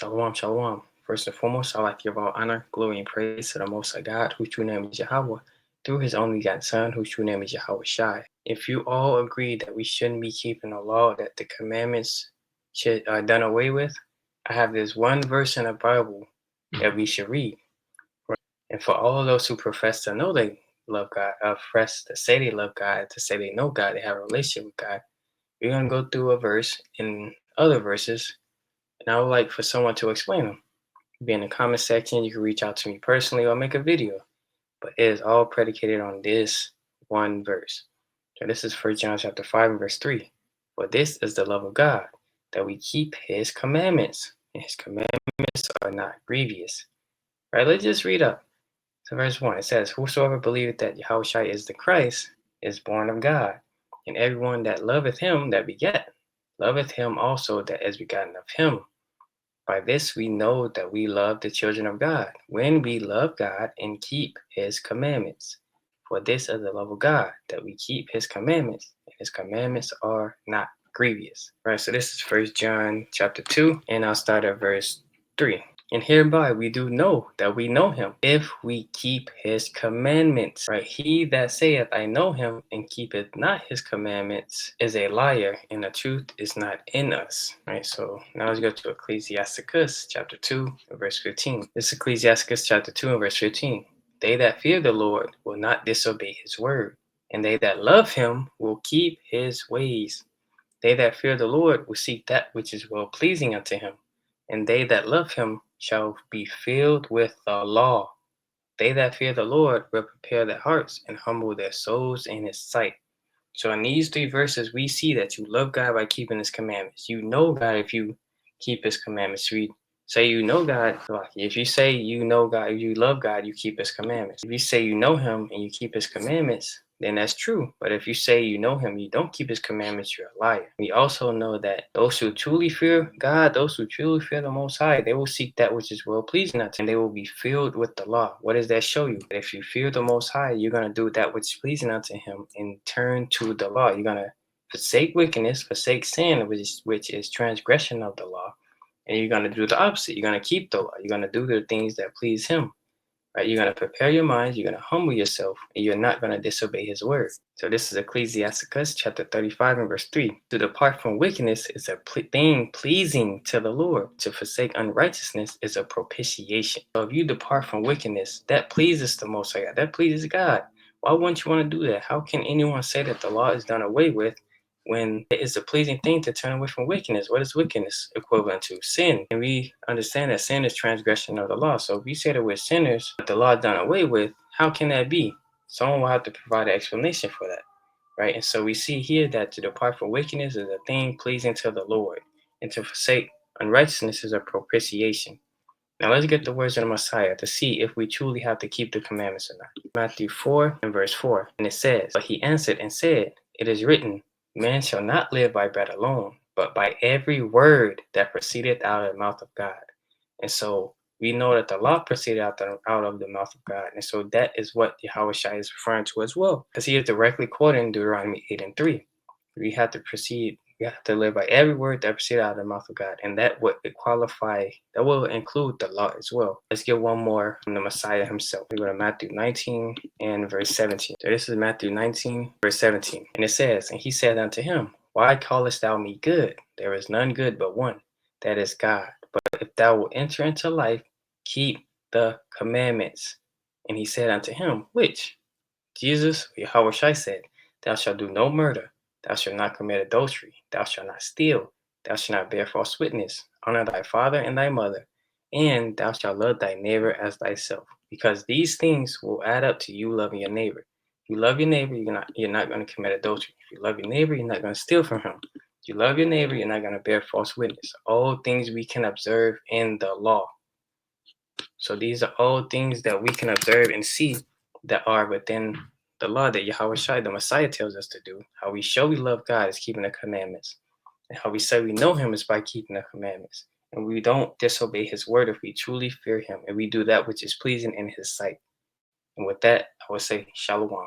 Shalom, shalom. First and foremost, I'd like to give all honor, glory, and praise to the Most High God, whose true name is Yahweh, through his only begotten Son, whose true name is Yahweh Shai. If you all agree that we shouldn't be keeping the law, that the commandments should done away with, I have this one verse in the Bible that we should read. And for all of those who profess to know they love God, profess to say they love God, to say they know God, they have a relationship with God, we're going to go through a verse and other verses, and I would like for someone to explain them. Be in the comment section. You can reach out to me personally or make a video, but it is all predicated on this one verse. So this is 1 John chapter 5 and verse 3. For this is the love of God, that we keep his commandments, and his commandments are not grievous. Right, let's just read up. So verse 1, it says, whosoever believeth that Yahushua is the Christ is born of God, and everyone that loveth him that begat, loveth him also that is begotten of him. By this we know that we love the children of God, when we love God and keep his commandments. For this is the love of God, that we keep his commandments, and his commandments are not grievous. Right, so this is 1 John chapter 2, and I'll start at verse 3. And hereby we do know that we know him, if we keep his commandments. Right? He that saith, I know him, and keepeth not his commandments, is a liar, and the truth is not in us. Right? So now let's go to Ecclesiasticus chapter 2, verse 15. This is Ecclesiasticus chapter 2 and verse 15. They that fear the Lord will not disobey his word, and they that love him will keep his ways. They that fear the Lord will seek that which is well pleasing unto him, and they that love him shall be filled with the law. They that fear the Lord will prepare their hearts and humble their souls in his sight. So in these three verses, we see that you love God by keeping his commandments. You know God if you keep his commandments. We say you know God. If you say you know God, if you love God, you keep his commandments. If you say you know him and you keep his commandments, then that's true. But if you say you know him, you don't keep his commandments, you're a liar. We also know that those who truly fear God, those who truly fear the Most High, they will seek that which is well pleasing unto them, and they will be filled with the law. What does that show you? If you fear the Most High, you're going to do that which is pleasing unto him and turn to the law. You're going to forsake wickedness, forsake sin, which is transgression of the law, and you're going to do the opposite. You're going to keep the law. You're going to do the things that please him. Right? You're going to prepare your minds, you're going to humble yourself, and you're not going to disobey his word. So this is Ecclesiasticus chapter 35 and verse 3. To depart from wickedness is a thing pleasing to the Lord. To forsake unrighteousness is a propitiation. So if you depart from wickedness, that pleases the Most High God. That pleases God. Why wouldn't you want to do that? How can anyone say that the law is done away with when it is a pleasing thing to turn away from wickedness? What is wickedness equivalent to? Sin. And we understand that sin is transgression of the law. So if we say that we're sinners, but the law is done away with, how can that be? Someone will have to provide an explanation for that, right? And so we see here that to depart from wickedness is a thing pleasing to the Lord, and to forsake unrighteousness is a propitiation. Now let's get the words of the Messiah to see if we truly have to keep the commandments or not. Matthew 4 and verse 4, and it says, but he answered and said, it is written, man shall not live by bread alone, but by every word that proceedeth out of the mouth of God. And so we know that the law proceeded out of the mouth of God. And so that is what Yahushua is referring to as well, because he is directly quoting Deuteronomy 8 and 3. We have to proceed, we have to live by every word that proceeded out of the mouth of God. And that would qualify, that will include the law as well. Let's get one more from the Messiah himself. We go to Matthew 19 and verse 17. So this is Matthew 19, verse 17. And it says, and he said unto him, why callest thou me good? There is none good but one, that is God. But if thou wilt enter into life, keep the commandments. And he said unto him, which? Jesus, Yahushua said, thou shalt do no murder, thou shalt not commit adultery, thou shalt not steal, thou shalt not bear false witness, honor thy father and thy mother, and thou shalt love thy neighbor as thyself. Because these things will add up to you loving your neighbor. If you love your neighbor, you're not going to commit adultery. If you love your neighbor, you're not going to steal from him. If you love your neighbor, you're not going to bear false witness. All things we can observe in the law. So these are all things that we can observe and see that are within the law that Yahushua, the Messiah, tells us to do. How we show we love God is keeping the commandments. And how we say we know him is by keeping the commandments. And we don't disobey his word if we truly fear him. And we do that which is pleasing in his sight. And with that, I would say, Shalom.